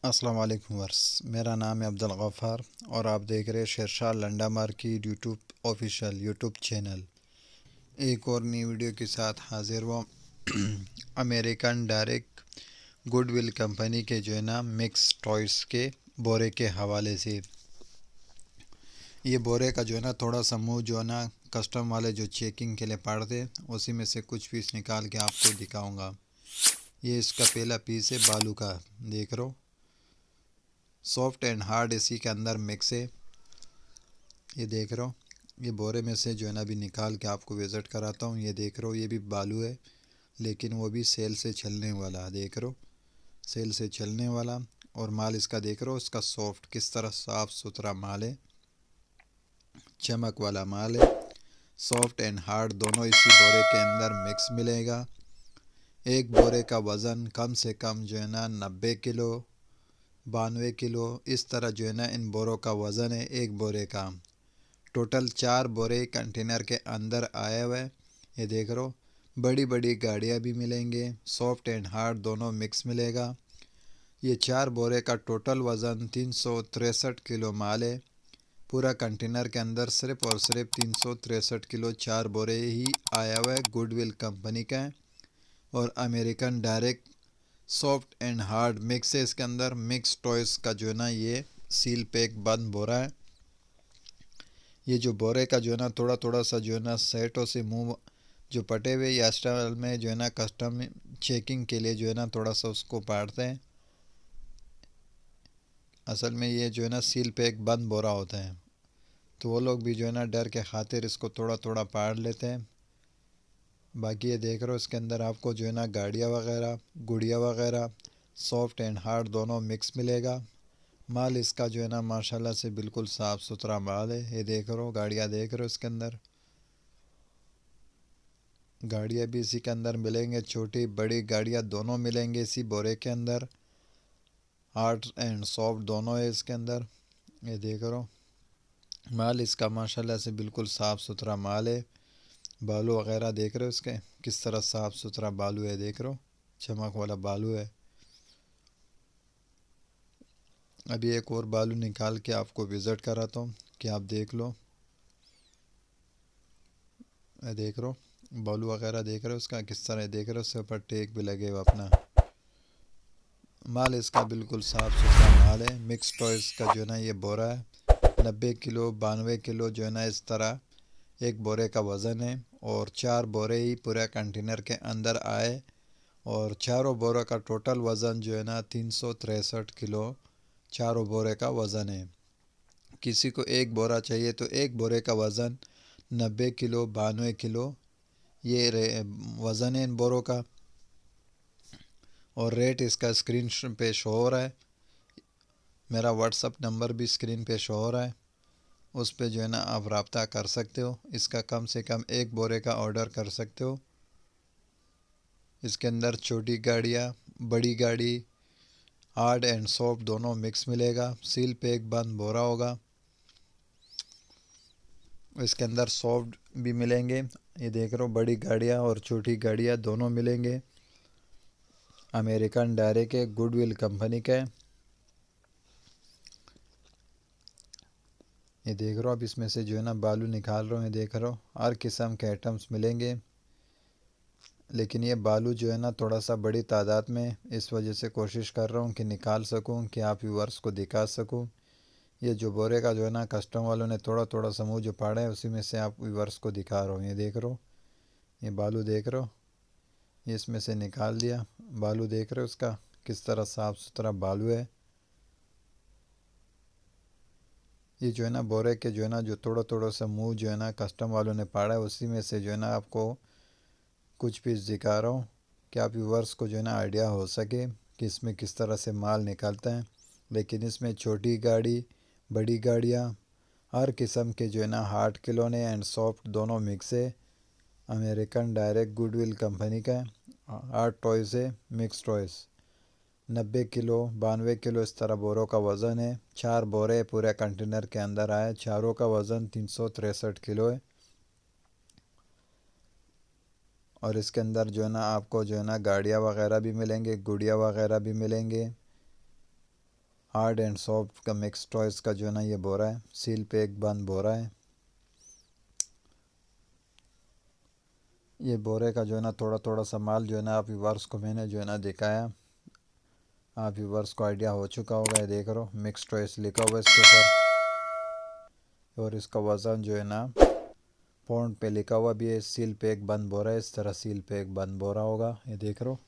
अस्सलाम वालेकुम वर्स। मेरा नाम है अब्दुल गफ़ार और आप देख रहे हैं Shershah Landa market YouTube official YouTube channel. एक और नई वीडियो के साथ हाजिर हुआ। अमेरिकन डायरेक्ट गुडविल कंपनी के जो है ना मिक्स टॉयस के बोरे के हवाले से। ये बोरे का जो है ना थोड़ा सा मुँह जो है ना कस्टम वाले जो चेकिंग के लिए पढ़ते, उसी में से कुछ पीस निकाल के आपको दिखाऊंगा। ये इसका पहला पीस है बालू का, देख रहे हो, सॉफ्ट एंड हार्ड इसी के अंदर मिक्स है। ये देख रहे हो, ये बोरे में से जो है ना अभी निकाल के आपको विज़िट कराता हूँ। ये देख रहे हो, ये भी बालू है लेकिन वो भी सेल से चलने वाला, देख रहे हो, सेल से चलने वाला। और माल इसका देख रहे हो, इसका सॉफ्ट किस तरह साफ़ सुथरा माल है, चमक वाला माल है। सॉफ्ट एंड हार्ड दोनों इसी बोरे के अंदर मिक्स मिलेगा। एक बोरे का वज़न कम से कम जो है ना 90 किलो 92 किलो इस तरह जो है ना इन बोरों का वज़न है। एक बोरे का टोटल 4 बोरे कंटेनर के अंदर आए हुए। ये देख रहे हो, बड़ी बड़ी गाड़ियाँ भी मिलेंगे, सॉफ्ट एंड हार्ड दोनों मिक्स मिलेगा। ये 4 बोरे का टोटल वज़न 363 किलो माल है। पूरा कंटेनर के अंदर सिर्फ और सिर्फ 363 किलो 4 बोरे ही आया हुआ है, गुडविल कंपनी का है। और American direct soft and hard mix है। इसके अंदर मिक्स टॉयस का जो है ना ये सील पैक बंद बोरा है। ये जो बोरे का जो है ना थोड़ा थोड़ा सा जो है ना सेटों से मुंह जो पटे हुए या स्टाइल में जो है ना कस्टम चेकिंग के लिए जो है ना थोड़ा सा उसको पाड़ते हैं। असल में ये जो है ना सील पैक बंद बोरा होता है, तो वो लोग भी जो है ना डर के खातिर इसको थोड़ा थोड़ा पाड़ लेते हैं। बाकी ये देख रहे हो, इसके अंदर आपको जो है ना गाड़ियाँ वगैरह गुड़िया वगैरह सॉफ्ट एंड हार्ड दोनों मिक्स मिलेगा। माल इसका जो है ना माशाल्लाह से बिल्कुल साफ़ सुथरा माल है। ये देख रहे हो, गाड़ियाँ देख रहे हो, इसके अंदर गाड़ियाँ भी इसी के अंदर मिलेंगे, छोटी बड़ी गाड़ियाँ दोनों मिलेंगे इसी बोरे के अंदर। हार्ड एंड सॉफ्ट दोनों है इसके अंदर। ये देख रहे हो, माल इसका माशाल्लाह से बिल्कुल साफ़ सुथरा माल है। बालू वगैरह देख रहे हो इसके किस तरह साफ़ सुथरा बालू है, देख रहे हो, चमक वाला बालू है। अभी एक और बालू निकाल के आपको विज़िट कराता हूँ कि आप देख लो। देख रहे हो, बालू वगैरह देख रहे हो उसका किस तरह, देख रहे हो, उसके ऊपर टेक भी लगे हुए अपना। माल इसका बिल्कुल साफ़ सुथरा माल है। मिक्स टॉयस का जो है ना ये बोरा है, 90 किलो 92 किलो जो है ना इस तरह एक बोरे का वज़न है। और 4 बोरे ही पूरे कंटेनर के अंदर आए और चारों बोरों का टोटल वज़न जो है ना 363 किलो चारों बोरे का वज़न है। किसी को एक बोरा चाहिए तो एक बोरे का वज़न 90 किलो 92 किलो ये वज़न है इन बोरों का। और रेट इसका स्क्रीन पे शो हो रहा है। मेरा व्हाट्सअप नंबर भी स्क्रीन पे शो हो रहा है, उस पे जो है ना आप रब्ता कर सकते हो। इसका कम से कम एक बोरे का ऑर्डर कर सकते हो। इसके अंदर छोटी गाड़ियाँ बड़ी गाड़ी हार्ड एंड सॉफ्ट दोनों मिक्स मिलेगा। सील पैक बंद बोरा होगा। इसके अंदर सॉफ्ट भी मिलेंगे। ये देख रहे हो, बड़ी गाड़ियाँ और छोटी गाड़ियाँ दोनों मिलेंगे। अमेरिकन डायरेक्ट है, गुडविल कंपनी का है। ये देख रहे हो, अब इसमें से जो है ना बालू निकाल रहा हूँ। ये देख रहे हो, हर किस्म के आइटम्स मिलेंगे, लेकिन ये बालू जो है ना थोड़ा सा बड़ी तादाद में, इस वजह से कोशिश कर रहा हूँ कि निकाल सकूँ, कि आप व्यूअर्स को दिखा सकूँ। ये जो बोरे का जो है ना कस्टम वालों ने थोड़ा थोड़ा समूह जो पाड़ा है, उसी में से आप व्यूअर्स को दिखा रहा हूँ। ये देख रहे हो, ये बालू देख रहे हो, ये इसमें से निकाल दिया। बालू देख रहे हो उसका किस तरह साफ़ सुथरा बालू है। ये जो है ना बोरे के जो है ना जो थोड़ा थोड़ा सा मुँह जो है ना कस्टम वालों ने पाड़ा है, उसी में से जो है ना आपको कुछ पीस दिखा रहा हूँ कि आप व्यूवर्स को जो है ना आइडिया हो सके कि इसमें किस तरह से माल निकलता है। लेकिन इसमें छोटी गाड़ी बड़ी गाड़ियाँ हर किस्म के जो है ना हार्ड खिलौने एंड सॉफ्ट दोनों मिक्स है। अमेरिकन डायरेक्ट गुडविल कंपनी का है। हार्ड टॉयज़ है, मिक्स टॉयज़ 90 किलो 92 किलो इस तरह बोरों का वज़न है। 4 बोरे पूरे कंटेनर के अंदर आए, चारों का वज़न 363 किलो है। और इसके अंदर जो है ना आपको जो है ना गाड़ियाँ वगैरह भी मिलेंगे, गुड़िया वगैरह भी मिलेंगे। हार्ड एंड सॉफ्ट का मिक्स टॉयज़ का जो है ना ये बोरा है, सील पैक बंद बोरा है। ये बोरे का जो है ना थोड़ा थोड़ा सा माल जो है ना आप व्यूअर्स को मैंने जो है ना दिखाया, आप व्यूअर्स को आइडिया हो चुका होगा। ये देख रहे हो मिक्स टॉयज़ लिखा हुआ है इसके ऊपर, और इसका वज़न जो है ना पौंड पे लिखा हुआ भी है। सील पैक बंद बोरा है, इस तरह सील पैक बंद बोरा होगा, ये देख रहे हो।